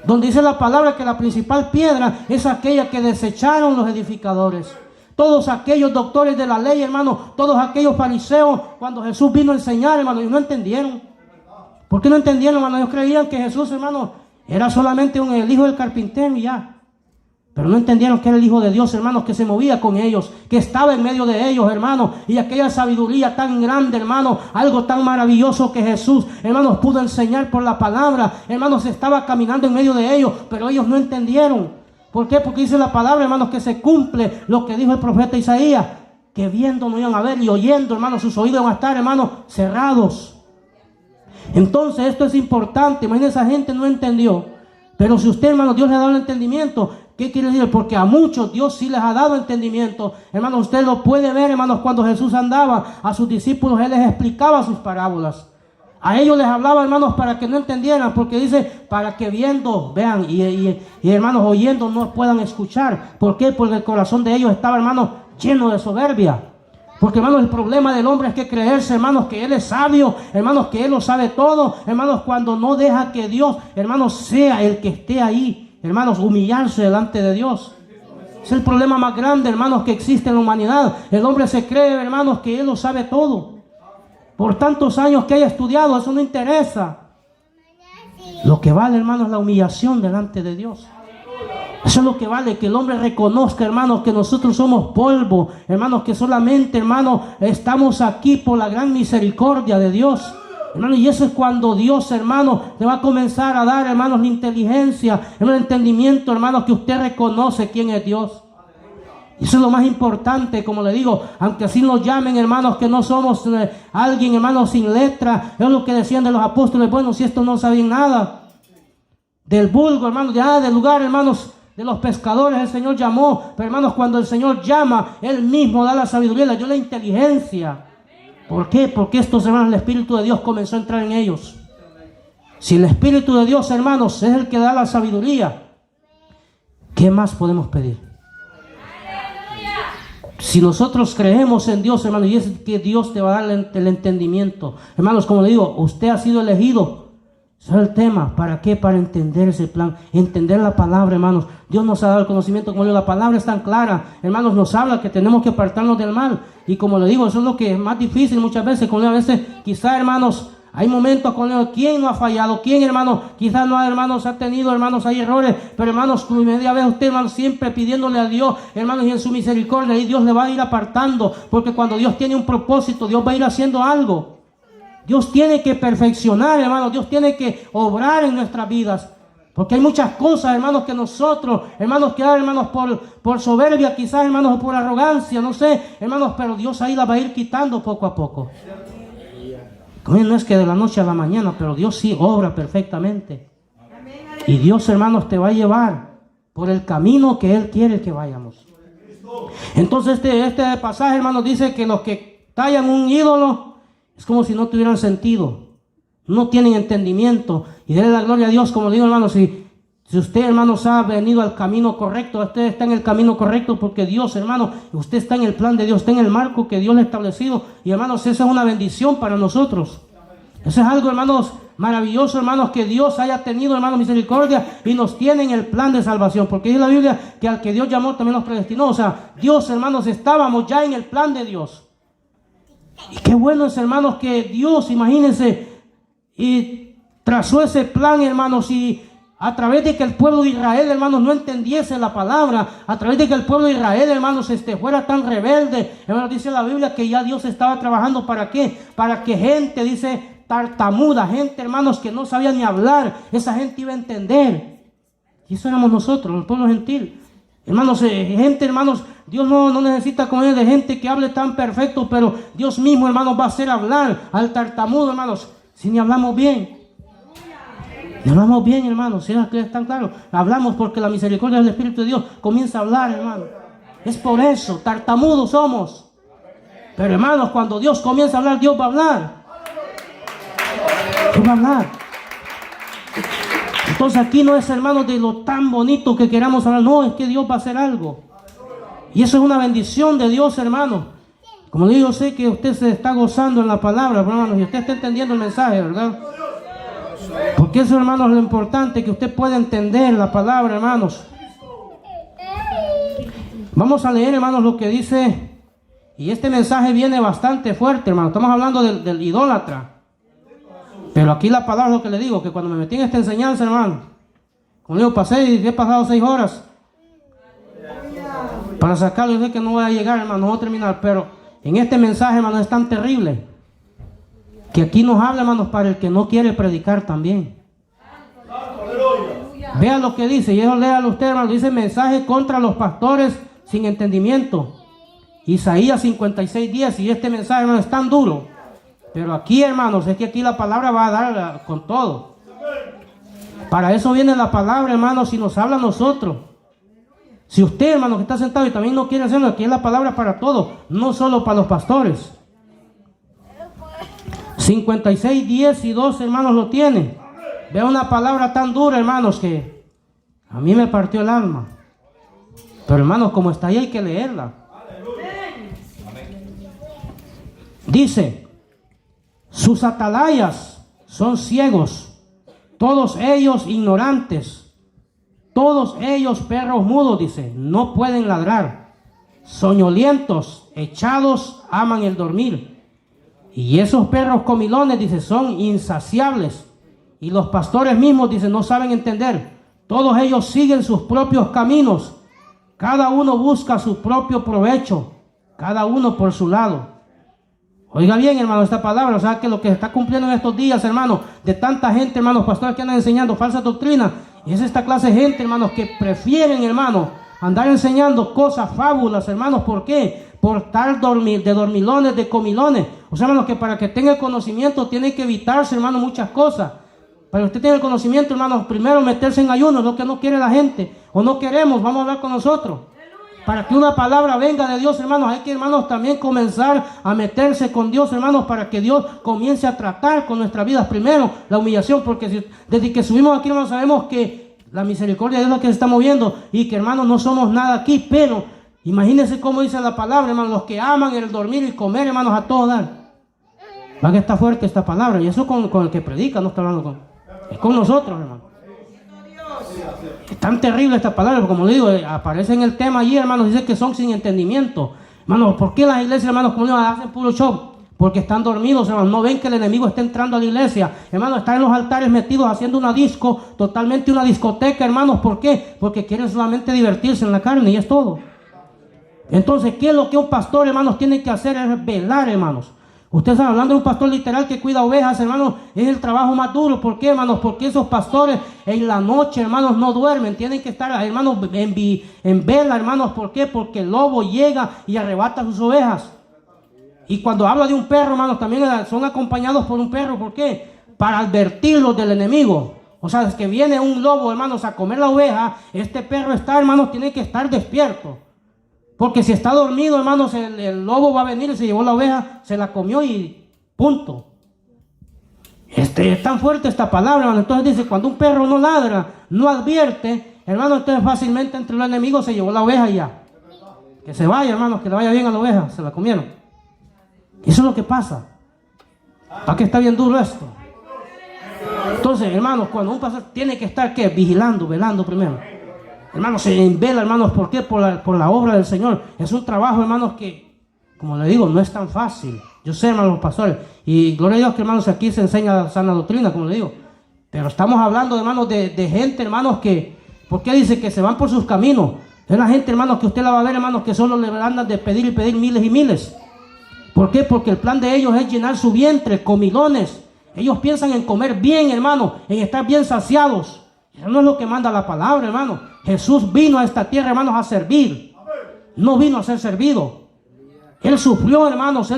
Donde dice la palabra que la principal piedra es aquella que desecharon los edificadores. Todos aquellos doctores de la ley, hermanos, todos aquellos fariseos, cuando Jesús vino a enseñar, hermanos, y no entendieron. ¿Por qué no entendieron, hermanos? Ellos creían que Jesús, hermanos, era solamente el hijo del carpintero y ya. Pero no entendieron que era el Hijo de Dios, hermanos, que se movía con ellos, que estaba en medio de ellos, hermanos. Y aquella sabiduría tan grande, hermanos, algo tan maravilloso que Jesús, hermanos, pudo enseñar por la palabra. Hermanos, estaba caminando en medio de ellos, pero ellos no entendieron. ¿Por qué? Porque dice la palabra, hermanos, que se cumple lo que dijo el profeta Isaías, que viendo no iban a ver y oyendo, hermanos, sus oídos iban a estar, hermanos, cerrados. Entonces esto es importante. Imagínense, esa gente no entendió. Pero si usted, hermanos, Dios le ha dado el entendimiento, ¿qué quiere decir? Porque a muchos Dios sí les ha dado entendimiento. Hermanos, usted lo puede ver, hermanos, cuando Jesús andaba a sus discípulos, Él les explicaba sus parábolas. A ellos les hablaba, hermanos, para que no entendieran, porque dice, para que viendo, vean, y hermanos, oyendo no puedan escuchar. ¿Por qué? Porque el corazón de ellos estaba, hermanos, lleno de soberbia. Porque, hermanos, el problema del hombre es que creerse, hermanos, que Él es sabio, hermanos, que Él lo sabe todo. Hermanos, cuando no deja que Dios, hermanos, sea el que esté ahí, hermanos, humillarse delante de Dios. Es el problema más grande, hermanos, que existe en la humanidad. El hombre se cree, hermanos, que Él lo sabe todo. Por tantos años que haya estudiado, eso no interesa. Lo que vale, hermanos, es la humillación delante de Dios. Eso es lo que vale, que el hombre reconozca, hermanos, que nosotros somos polvo, hermanos, que solamente, hermanos, estamos aquí por la gran misericordia de Dios. Hermano, y eso es cuando Dios, hermano, le va a comenzar a dar, hermanos, la inteligencia, el entendimiento, hermanos, que usted reconoce quién es Dios. Y eso es lo más importante, como le digo, aunque así nos llamen, hermanos, que no somos alguien, hermanos, sin letra. Es lo que decían de los apóstoles. Bueno, si estos no sabían nada del vulgo, hermanos, ya del lugar, hermanos, de los pescadores el Señor llamó. Pero, hermanos, cuando el Señor llama, Él mismo da la sabiduría, le dio la inteligencia. ¿Por qué? Porque estos, hermanos, el Espíritu de Dios comenzó a entrar en ellos. Si el Espíritu de Dios, hermanos, es el que da la sabiduría, ¿qué más podemos pedir? Si nosotros creemos en Dios, hermanos, y es que Dios te va a dar el entendimiento. Hermanos, como le digo, usted ha sido elegido. Ese es el tema. ¿Para qué? Para entender ese plan, entender la palabra, hermanos. Dios nos ha dado el conocimiento, como le digo, la palabra es tan clara. Hermanos, nos habla que tenemos que apartarnos del mal. Y como le digo, eso es lo que es más difícil muchas veces. Como le digo, a veces, quizá, hermanos, hay momentos con Dios. ¿Quién no ha fallado? ¿Quién, hermanos? Quizás no, hermanos, ha tenido, hermanos, hay errores. Pero, hermanos, media vez usted, hermanos, siempre pidiéndole a Dios, hermanos, y en su misericordia, y Dios le va a ir apartando. Porque cuando Dios tiene un propósito, Dios va a ir haciendo algo. Dios tiene que perfeccionar, hermanos. Dios tiene que obrar en nuestras vidas. Porque hay muchas cosas, hermanos, que nosotros, hermanos, que hermanos, por soberbia, quizás, hermanos, o por arrogancia, no sé, hermanos, pero Dios ahí la va a ir quitando poco a poco. No es que de la noche a la mañana, pero Dios sí obra perfectamente. Y Dios, hermanos, te va a llevar por el camino que Él quiere que vayamos. Entonces este pasaje, hermanos, dice que los que tallan un ídolo es como si no tuvieran sentido. No tienen entendimiento. Y denle la gloria a Dios, como digo, hermanos, si Si usted, hermanos, ha venido al camino correcto, usted está en el camino correcto porque Dios, hermano, usted está en el plan de Dios, está en el marco que Dios le ha establecido. Y, hermanos, esa es una bendición para nosotros. Eso es algo, hermanos, maravilloso, hermanos, que Dios haya tenido, hermanos, misericordia y nos tiene en el plan de salvación. Porque dice la Biblia que al que Dios llamó también nos predestinó. O sea, Dios, hermanos, estábamos ya en el plan de Dios. Y qué bueno es, hermanos, que Dios, imagínense, y trazó ese plan, hermanos, y a través de que el pueblo de Israel, hermanos, no entendiese la palabra, a través de que el pueblo de Israel, hermanos, fuera tan rebelde, hermanos, dice la Biblia que ya Dios estaba trabajando ¿para qué? Para que gente, dice, tartamuda, gente, hermanos, que no sabía ni hablar, esa gente iba a entender. Y eso éramos nosotros, el pueblo gentil. Hermanos, gente, hermanos, Dios no necesita como de gente que hable tan perfecto, pero Dios mismo, hermanos, va a hacer hablar al tartamudo, hermanos, si ni hablamos bien. Ni hablamos bien, hermanos, ¿sí? ¿Están claros? Hablamos porque la misericordia del Espíritu de Dios comienza a hablar, hermano. Es por eso, tartamudos somos. Pero, hermanos, cuando Dios comienza a hablar, Dios va a hablar. Dios va a hablar. Entonces aquí no es, hermanos, de lo tan bonito que queramos hablar. No, es que Dios va a hacer algo. Y eso es una bendición de Dios, hermano. Como digo, yo sé que usted se está gozando en la palabra, hermanos, y usted está entendiendo el mensaje, ¿verdad? Porque eso, hermanos, es lo importante, que usted pueda entender la palabra, hermanos. Vamos a leer, hermanos, lo que dice. Y este mensaje viene bastante fuerte, hermano. Estamos hablando del idólatra. Pero aquí la palabra es lo que le digo, que cuando me metí en esta enseñanza, hermano, como digo, he pasado 6 horas para sacarlo. Yo sé que no voy a llegar, hermano, no voy a terminar, pero en este mensaje, hermano, es tan terrible que aquí nos habla, hermanos, para el que no quiere predicar también. Vea lo que dice, y eso léalo usted, hermano. Dice: mensaje contra los pastores sin entendimiento. Isaías 56:10. Y este mensaje, hermano, es tan duro. Pero aquí, hermanos, es que aquí la palabra va a dar con todo. Para eso viene la palabra, hermanos, si nos habla a nosotros. Si usted, hermano, que está sentado y también no quiere hacerlo, aquí es la palabra para todos, no solo para los pastores. 56:10 y 12, hermanos, lo tienen. Vea una palabra tan dura, hermanos, que a mí me partió el alma. Pero, hermanos, como está ahí hay que leerla. Dice: sus atalayas son ciegos, todos ellos ignorantes, todos ellos perros mudos, dice, no pueden ladrar, soñolientos, echados, aman el dormir. Y esos perros comilones, dice, son insaciables. Y los pastores mismos, dice, no saben entender. Todos ellos siguen sus propios caminos. Cada uno busca su propio provecho. Cada uno por su lado. Oiga bien, hermano, esta palabra. O sea, que lo que está cumpliendo en estos días, hermano, de tanta gente, hermanos, pastores que andan enseñando falsa doctrina. Y es esta clase de gente, hermanos, que prefieren, hermanos, andar enseñando cosas, fábulas, hermanos. ¿Por qué? Por tal de dormilones, de comilones. O sea, hermanos, que para que tenga el conocimiento tiene que evitarse, hermanos, muchas cosas. Para que usted tenga el conocimiento, hermanos, primero meterse en ayuno, lo que no quiere la gente. O no queremos, vamos a hablar con nosotros. Para que una palabra venga de Dios, hermanos, hay que, hermanos, también comenzar a meterse con Dios, hermanos, para que Dios comience a tratar con nuestras vidas. Primero, la humillación, porque desde que subimos aquí, hermanos, sabemos que la misericordia de Dios es la que se está moviendo y que, hermanos, no somos nada aquí, pero imagínense cómo dice la palabra, hermanos, los que aman el dormir y comer, hermanos, a todo dar. Va que está fuerte esta palabra, y eso con el que predica, no está hablando es con nosotros, hermanos. Es tan terrible esta palabra, porque como le digo, aparece en el tema allí, hermanos, dice que son sin entendimiento. Hermanos, ¿por qué las iglesias, hermanos, como digo, hacen puro show? Porque están dormidos, hermanos, no ven que el enemigo está entrando a la iglesia. Hermanos, están en los altares metidos haciendo una disco, totalmente una discoteca, hermanos. ¿Por qué? Porque quieren solamente divertirse en la carne y es todo. Entonces, ¿qué es lo que un pastor, hermanos, tiene que hacer? Es velar, hermanos. Usted está hablando de un pastor literal que cuida ovejas, hermanos, es el trabajo más duro. ¿Por qué, hermanos? Porque esos pastores en la noche, hermanos, no duermen. Tienen que estar, hermanos, en vela, hermanos. ¿Por qué? Porque el lobo llega y arrebata sus ovejas. Y cuando habla de un perro, hermanos, también son acompañados por un perro. ¿Por qué? Para advertirlos del enemigo. O sea, es que viene un lobo, hermanos, a comer la oveja. Este perro está, hermanos, tiene que estar despierto. Porque si está dormido, hermanos, el lobo va a venir y se llevó la oveja, se la comió y punto. Es tan fuerte esta palabra, hermano. Entonces dice, cuando un perro no ladra, no advierte, hermano, entonces fácilmente entre los enemigos se llevó la oveja ya. Que se vaya, hermano, que le vaya bien a la oveja, se la comieron. Eso es lo que pasa. ¿Para qué está bien duro esto? Entonces, hermanos, cuando un pastor tiene que estar, ¿qué? Vigilando, velando primero. Hermanos, se vela, hermanos, ¿por qué? Por la obra del Señor. Es un trabajo, hermanos, que, como le digo, no es tan fácil. Yo sé, hermanos, los pastores, y gloria a Dios que, hermanos, aquí se enseña sana doctrina, como le digo. Pero estamos hablando, hermanos, de gente, hermanos, que, ¿por qué dice que se van por sus caminos? Es la gente, hermanos, que usted la va a ver, hermanos, que solo le andan de pedir y pedir miles y miles. ¿Por qué? Porque el plan de ellos es llenar su vientre, comilones. Ellos piensan en comer bien, hermano, en estar bien saciados. Eso no es lo que manda la palabra, hermano. Jesús vino a esta tierra, hermanos, a servir. No vino a ser servido. Él sufrió, hermanos,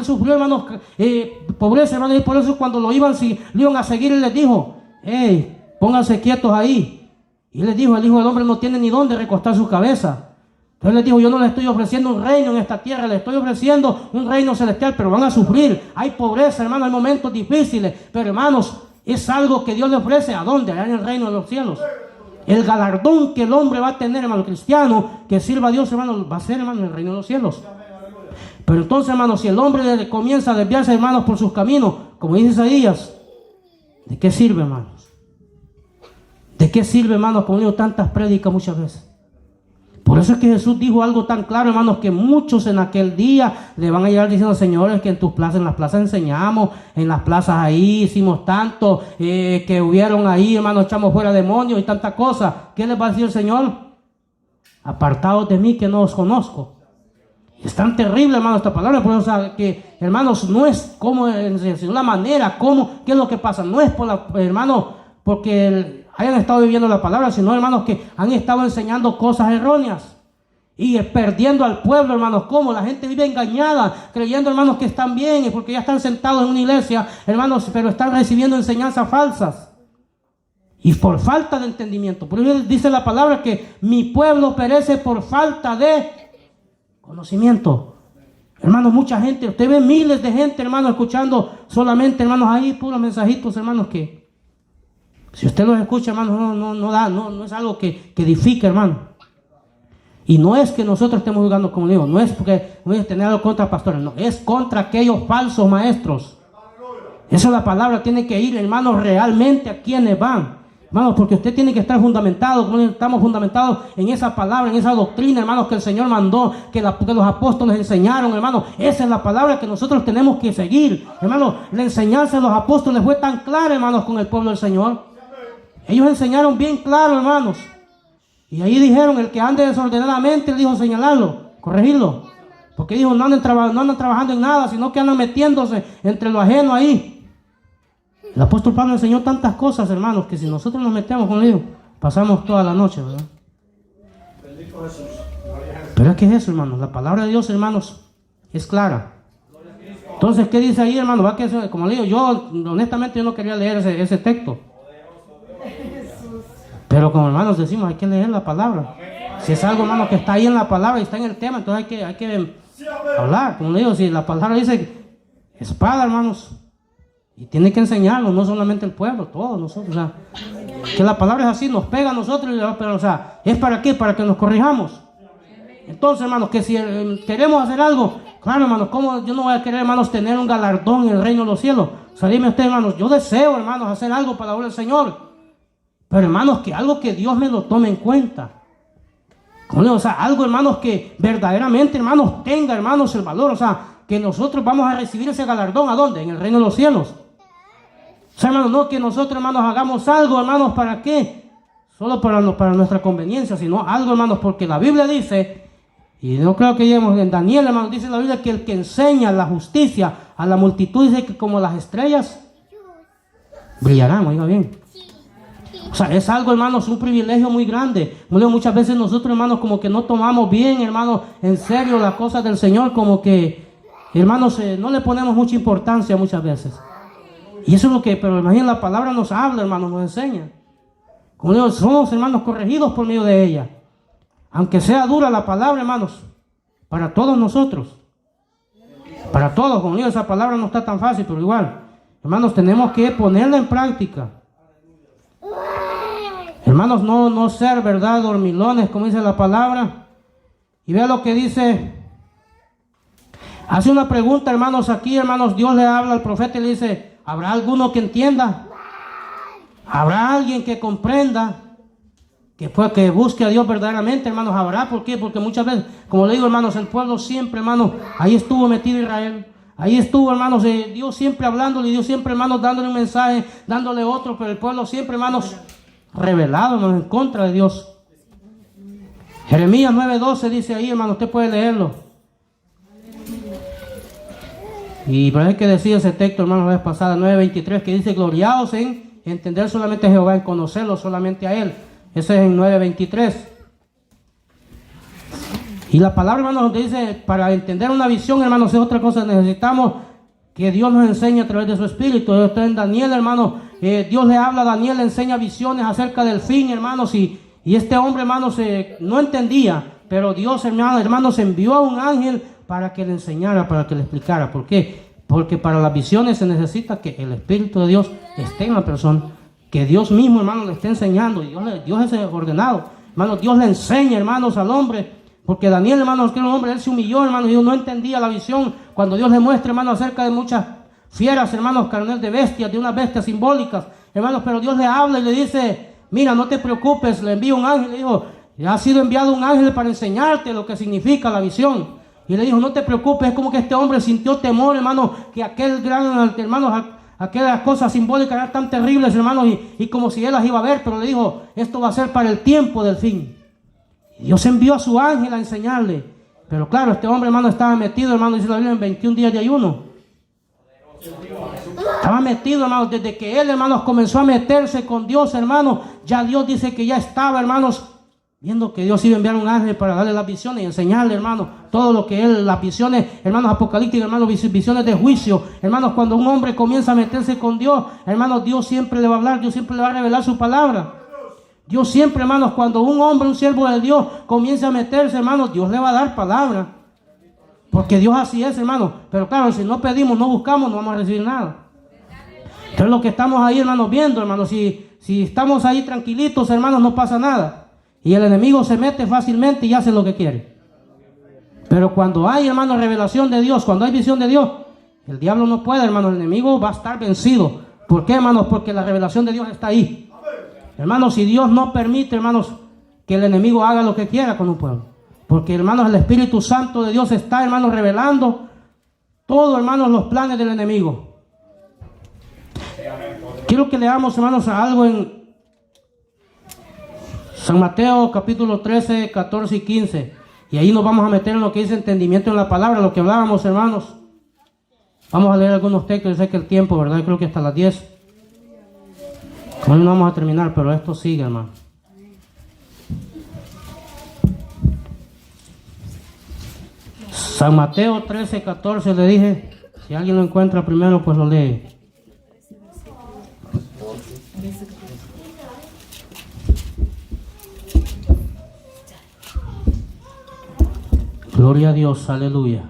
pobreza, hermanos, y por eso cuando lo iban a seguir, él les dijo, hey, pónganse quietos ahí. Y les dijo, el Hijo del Hombre no tiene ni dónde recostar su cabeza. Entonces les dijo, yo no le estoy ofreciendo un reino en esta tierra, le estoy ofreciendo un reino celestial, pero van a sufrir. Hay pobreza, hermanos, hay momentos difíciles, pero hermanos, es algo que Dios le ofrece. ¿A dónde? Allá en el reino de los cielos. El galardón que el hombre va a tener, hermano cristiano, que sirva a Dios, hermano, va a ser, hermano, en el reino de los cielos. Pero entonces, hermanos, si el hombre comienza a desviarse, hermanos, por sus caminos, como dice Isaías, ¿de qué sirve, hermanos? ¿De qué sirve, hermanos, como digo, tantas prédicas muchas veces? Por eso es que Jesús dijo algo tan claro, hermanos, que muchos en aquel día le van a llegar diciendo, señores, que en tus plazas, en las plazas enseñamos, en las plazas ahí hicimos tanto, que hubieron ahí, hermanos, echamos fuera demonios y tantas cosas. ¿Qué les va a decir el Señor? Apartados de mí, que no os conozco. Es tan terrible, hermano, esta palabra. Por eso, o sea, que, hermanos, no es como, sino la manera, cómo, qué es lo que pasa. No es hermanos, porque hayan estado viviendo la palabra, sino, hermanos, que han estado enseñando cosas erróneas y perdiendo al pueblo, hermanos. Cómo la gente vive engañada, creyendo, hermanos, que están bien, y porque ya están sentados en una iglesia, hermanos, pero están recibiendo enseñanzas falsas. Y por falta de entendimiento. Por eso dice la palabra que mi pueblo perece por falta de conocimiento. Hermanos, mucha gente, usted ve miles de gente, hermanos, escuchando solamente, hermanos, ahí puros mensajitos, hermanos, que si usted los escucha, hermanos, no es algo que edifique, hermano. Y no es que nosotros estemos jugando, como digo, no es porque no es tener algo contra pastores, no, es contra aquellos falsos maestros. Esa es la palabra, tiene que ir, hermanos, realmente a quienes van. Hermanos, porque usted tiene que estar fundamentado, como estamos fundamentados en esa palabra, en esa doctrina, hermanos, que el Señor mandó, que los apóstoles enseñaron, hermanos. Esa es la palabra que nosotros tenemos que seguir. Hermanos, la enseñanza de los apóstoles fue tan clara, hermanos, con el pueblo del Señor. Ellos enseñaron bien claro, hermanos. Y ahí dijeron, el que ande desordenadamente, él dijo señalarlo, corregirlo. Porque dijo, no andan trabajando en nada, sino que andan metiéndose entre lo ajeno ahí. El apóstol Pablo enseñó tantas cosas, hermanos, que si nosotros nos metemos con ellos, pasamos toda la noche, ¿verdad? Bendito Jesús. Pero es que es eso, hermanos. La palabra de Dios, hermanos, es clara. Entonces, ¿qué dice ahí, hermano? Va que, como le digo, yo honestamente yo no quería leer ese texto. Pero como hermanos decimos, hay que leer la palabra. Si es algo, hermano, que está ahí en la palabra y está en el tema, entonces hay que hablar. Como le digo, si la palabra dice espada, hermanos, y tiene que enseñarnos, no solamente el pueblo, todos nosotros. O sea, que la palabra es así, nos pega a nosotros, pero, o sea, ¿es para qué? Para que nos corrijamos. Entonces, hermanos, que si queremos hacer algo, claro, hermanos, ¿cómo yo no voy a querer, hermanos, tener un galardón en el reino de los cielos? O sea, dime usted, hermanos, yo deseo, hermanos, hacer algo para la obra del Señor. Pero, hermanos, que algo que Dios me lo tome en cuenta. O sea, algo, hermanos, que verdaderamente, hermanos, tenga, hermanos, el valor. O sea, que nosotros vamos a recibir ese galardón. ¿A dónde? En el reino de los cielos. O sea, hermanos, no que nosotros, hermanos, hagamos algo, hermanos, ¿para qué? Solo para nuestra conveniencia, sino algo, hermanos, porque la Biblia dice, y no creo que lleguemos en Daniel, hermanos, dice la Biblia que el que enseña la justicia a la multitud, dice que como las estrellas brillarán, oiga bien. O sea, es algo, hermanos, un privilegio muy grande. Muchas veces nosotros, hermanos, como que no tomamos bien, hermanos, en serio las cosas del Señor, como que, hermanos, no le ponemos mucha importancia muchas veces. Y eso es lo que, pero imagínense, la palabra nos habla, hermanos, nos enseña. Como digo, somos, hermanos, corregidos por medio de ella. Aunque sea dura la palabra, hermanos, para todos nosotros. Para todos, como digo, esa palabra no está tan fácil, pero igual. Hermanos, tenemos que ponerla en práctica. Hermanos, no ser, ¿verdad?, dormilones, como dice la palabra. Y vea lo que dice. Hace una pregunta, hermanos, aquí, hermanos, Dios le habla al profeta y le dice, ¿habrá alguno que entienda? ¿Habrá alguien que comprenda? Que busque a Dios verdaderamente, hermanos, habrá. ¿Por qué? Porque muchas veces, como le digo, hermanos, el pueblo siempre, hermanos, ahí estuvo metido Israel. Ahí estuvo, hermanos, Dios siempre hablándole, Dios siempre, hermanos, dándole un mensaje, dándole otro, pero el pueblo siempre, hermanos, rebelado, hermanos, en contra de Dios. Jeremías 9:12 dice ahí, hermano, usted puede leerlo. Y parece que decía ese texto, hermano, la vez pasada, 9:23, que dice, gloriaos en entender solamente a Jehová, en conocerlo solamente a Él. Ese es en 9:23. Y la palabra, hermanos, donde dice, para entender una visión, hermanos, es otra cosa. Necesitamos que Dios nos enseñe a través de su Espíritu. Esto en Daniel, hermanos, Dios le habla a Daniel, le enseña visiones acerca del fin, hermanos, y este hombre, hermanos, no entendía, pero Dios, hermanos, envió a un ángel para que le enseñara, para que le explicara. ¿Por qué? Porque para las visiones se necesita que el Espíritu de Dios esté en la persona, que Dios mismo, hermanos, le esté enseñando. Y Dios es ordenado, hermanos. Dios le enseña, hermanos, al hombre. Porque Daniel, hermanos, que era un hombre, él se humilló, hermanos, y no entendía la visión. Cuando Dios le muestra, hermanos, acerca de muchas fieras, hermanos, carnes de bestias, de unas bestias simbólicas, hermanos, pero Dios le habla y le dice, mira, no te preocupes, le envía un ángel. Le dijo, ha sido enviado un ángel para enseñarte lo que significa la visión. Y le dijo, no te preocupes. Es como que este hombre sintió temor, hermanos, que aquel gran, hermanos, aquellas cosas simbólicas eran tan terribles, hermanos, y como si él las iba a ver, pero le dijo, esto va a ser para el tiempo del fin. Y Dios envió a su ángel a enseñarle. Pero claro, este hombre, hermano, estaba metido, hermano, dice la Biblia, en 21 días de ayuno. Estaba metido, hermanos, desde que él, hermanos, comenzó a meterse con Dios, hermanos, ya Dios dice que ya estaba, hermanos, viendo que Dios iba a enviar un ángel para darle las visiones y enseñarle, hermanos, todo lo que él, las visiones, hermanos, apocalípticas, hermanos, visiones de juicio. Hermanos, cuando un hombre comienza a meterse con Dios, hermanos, Dios siempre le va a hablar, Dios siempre le va a revelar su palabra. Dios siempre, hermanos, cuando un hombre, un siervo de Dios, comienza a meterse, hermanos, Dios le va a dar palabra. Porque Dios así es, hermanos. Pero claro, si no pedimos, no buscamos, no vamos a recibir nada. Entonces lo que estamos ahí, hermanos, viendo, hermanos, si estamos ahí tranquilitos, hermanos, no pasa nada. Y el enemigo se mete fácilmente y hace lo que quiere. Pero cuando hay, hermanos, revelación de Dios, cuando hay visión de Dios, el diablo no puede, hermanos, el enemigo va a estar vencido. ¿Por qué, hermanos? Porque la revelación de Dios está ahí. Hermanos, si Dios no permite, hermanos, que el enemigo haga lo que quiera con un pueblo. Porque, hermanos, el Espíritu Santo de Dios está, hermanos, revelando todo, hermanos, los planes del enemigo. Quiero que leamos, hermanos, algo en San Mateo, capítulo 13, 14 y 15. Y ahí nos vamos a meter en lo que dice entendimiento en la palabra, lo que hablábamos, hermanos. Vamos a leer algunos textos. Yo sé que el tiempo, ¿verdad? Creo que hasta las 10. Hoy no vamos a terminar, pero esto sigue, hermano. San Mateo 13, 14 le dije. Si alguien lo encuentra primero, pues lo lee. Gloria a Dios, aleluya.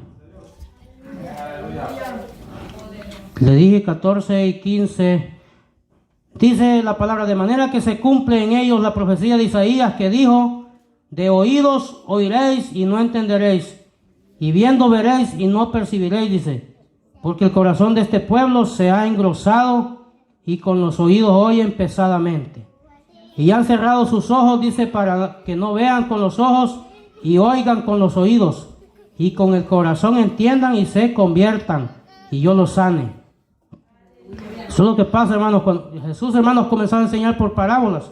Le dije 14 y 15. Dice la palabra, de manera que se cumple en ellos la profecía de Isaías que dijo, de oídos oiréis y no entenderéis, y viendo veréis y no percibiréis, dice, porque el corazón de este pueblo se ha engrosado y con los oídos oyen pesadamente. Y han cerrado sus ojos, dice, para que no vean con los ojos y oigan con los oídos, y con el corazón entiendan y se conviertan, y yo los sane. Eso es lo que pasa, hermanos, cuando Jesús, hermanos, comenzó a enseñar por parábolas,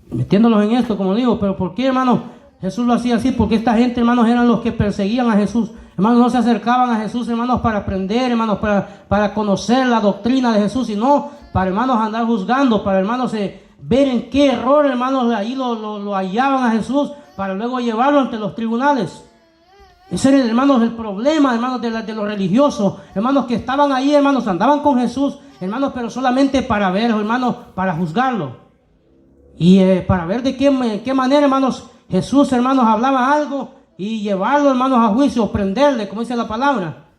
metiéndolos en esto, como digo. Pero ¿por qué, hermanos, Jesús lo hacía así? Porque esta gente, hermanos, eran los que perseguían a Jesús. Hermanos, no se acercaban a Jesús, hermanos, para aprender, hermanos, para conocer la doctrina de Jesús, sino para, hermanos, andar juzgando, para, hermanos, ver en qué error, hermanos, ahí lo hallaban a Jesús, para luego llevarlo ante los tribunales. Ese era, hermanos, el problema, hermanos, de los religiosos, hermanos, que estaban ahí, hermanos, andaban con Jesús, hermanos, pero solamente para ver, hermanos, para juzgarlo. Y para ver de qué manera, hermanos, Jesús, hermanos, hablaba algo y llevarlo, hermanos, a juicio, prenderle, como dice la palabra.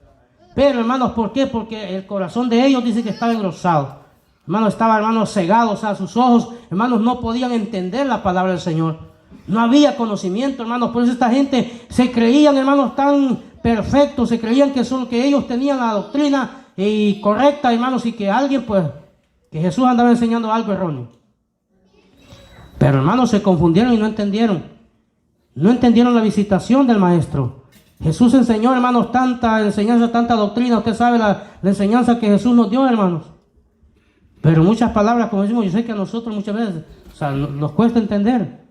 Pero, hermanos, ¿por qué? Porque el corazón de ellos dice que estaba engrosado. Hermanos, estaba, hermanos, cegado, o sea, sus ojos, hermanos, no podían entender la palabra del Señor. No había conocimiento, hermanos. Por eso esta gente se creían, hermanos, tan perfectos, se creían que ellos tenían la doctrina correcta, hermanos, y que alguien, pues, que Jesús andaba enseñando algo erróneo. Pero, hermanos, se confundieron y no entendieron. No entendieron la visitación del Maestro. Jesús enseñó, hermanos, tanta enseñanza, tanta doctrina. Usted sabe la enseñanza que Jesús nos dio, hermanos. Pero muchas palabras, como decimos, yo sé que a nosotros muchas veces, o sea, nos cuesta entender.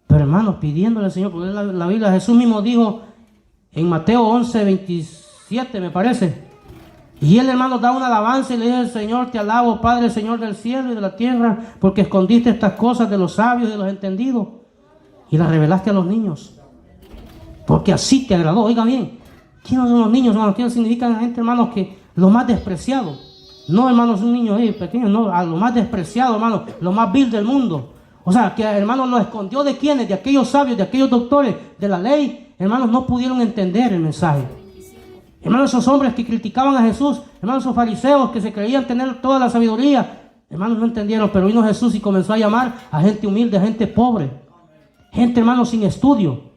Pero, hermanos, pidiéndole al Señor, porque la Biblia, Jesús mismo dijo en Mateo 11:27, me parece. Y él, hermanos, da una alabanza y le dice al Señor: te alabo, Padre, Señor del cielo y de la tierra, porque escondiste estas cosas de los sabios y de los entendidos y las revelaste a los niños. Porque así te agradó. Oiga bien, ¿quiénes son los niños, hermanos? ¿Quiénes significan la gente, hermanos, que lo más despreciado? No, hermanos, un niño pequeño, no, a lo más despreciado, hermanos, lo más vil del mundo. O sea, que, hermanos, lo escondió de quienes, de aquellos sabios, de aquellos doctores de la ley. Hermanos, no pudieron entender el mensaje. Hermanos, esos hombres que criticaban a Jesús, hermanos, esos fariseos que se creían tener toda la sabiduría, hermanos, no entendieron. Pero vino Jesús y comenzó a llamar a gente humilde, a gente pobre, gente, hermanos, sin estudio.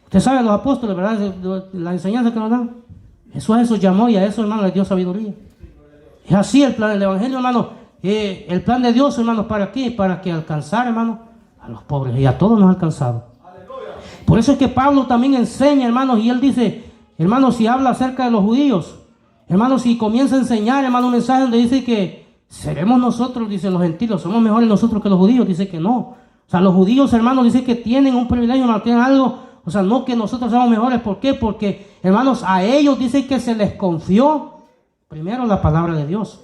Usted sabe, los apóstoles, ¿verdad? La enseñanza que nos dan. Jesús a eso llamó y a eso, hermanos, les dio sabiduría. Es así el plan del Evangelio, hermanos. El plan de Dios, hermanos, ¿para qué? Para que alcanzar, hermanos, a los pobres. Y a todos nos ha alcanzado. Por eso es que Pablo también enseña, hermanos, y él dice, hermanos, si habla acerca de los judíos, hermanos, si comienza a enseñar, hermanos, un mensaje donde dice que seremos nosotros, dice los gentiles, somos mejores nosotros que los judíos, dice que no. O sea, los judíos, hermanos, dice que tienen un privilegio, hermanos, tienen algo, o sea, no que nosotros seamos mejores. ¿Por qué? Porque, hermanos, a ellos dice que se les confió primero la palabra de Dios.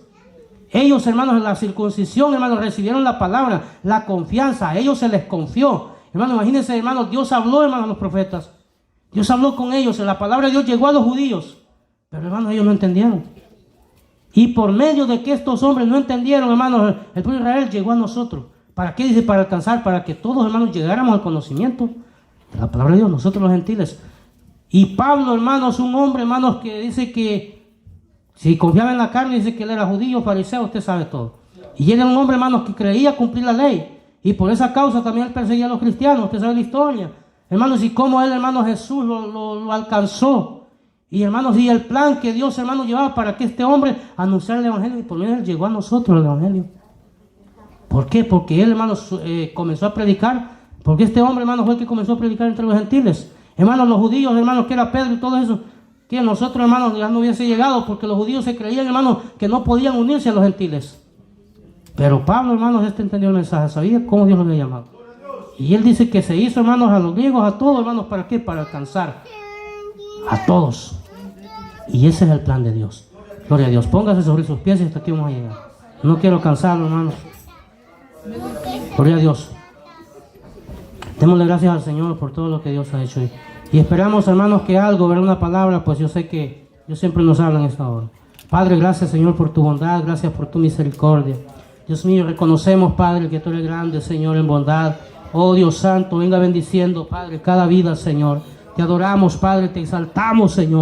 Ellos, hermanos, en la circuncisión, hermanos, recibieron la palabra, la confianza, a ellos se les confió. Hermanos, imagínense, hermanos, Dios habló, hermanos, a los profetas. Dios habló con ellos, la palabra de Dios llegó a los judíos. Pero, hermanos, ellos no entendieron. Y por medio de que estos hombres no entendieron, hermanos, el pueblo de Israel llegó a nosotros. ¿Para qué? Dice, para alcanzar, para que todos, hermanos, llegáramos al conocimiento de la palabra de Dios, nosotros los gentiles. Y Pablo, hermanos, un hombre, hermanos, que dice que si confiaba en la carne, dice que él era judío, fariseo, usted sabe todo. Y él era un hombre, hermanos, que creía cumplir la ley. Y por esa causa también él perseguía a los cristianos, usted sabe la historia. Hermanos, y cómo él, hermanos, Jesús lo alcanzó. Y, hermanos, y el plan que Dios, hermanos, llevaba para que este hombre anunciara el Evangelio. Y por medio de él llegó a nosotros el Evangelio. ¿Por qué? Porque él, hermanos, comenzó a predicar. Porque este hombre, hermanos, fue el que comenzó a predicar entre los gentiles. Hermanos, los judíos, hermanos, que era Pedro y todo eso, que nosotros, hermanos, ya no hubiese llegado, porque los judíos se creían, hermanos, que no podían unirse a los gentiles. Pero Pablo, hermanos, entendió el mensaje, sabía cómo Dios lo había llamado. Y él dice que se hizo, hermanos, a los griegos, a todos, hermanos, ¿para qué? Para alcanzar a todos. Y ese es el plan de Dios. Gloria a Dios. Póngase sobre sus pies y hasta aquí vamos a llegar. No quiero cansarlo, hermanos. Gloria a Dios. Démosle gracias al Señor por todo lo que Dios ha hecho. Y esperamos, hermanos, que algo, ver una palabra, pues yo sé que Dios siempre nos habla en esta hora. Padre, gracias, Señor, por tu bondad, gracias por tu misericordia. Dios mío, reconocemos, Padre, que tú eres grande, Señor, en bondad. Oh, Dios Santo, venga bendiciendo, Padre, cada vida, Señor. Te adoramos, Padre, te exaltamos, Señor.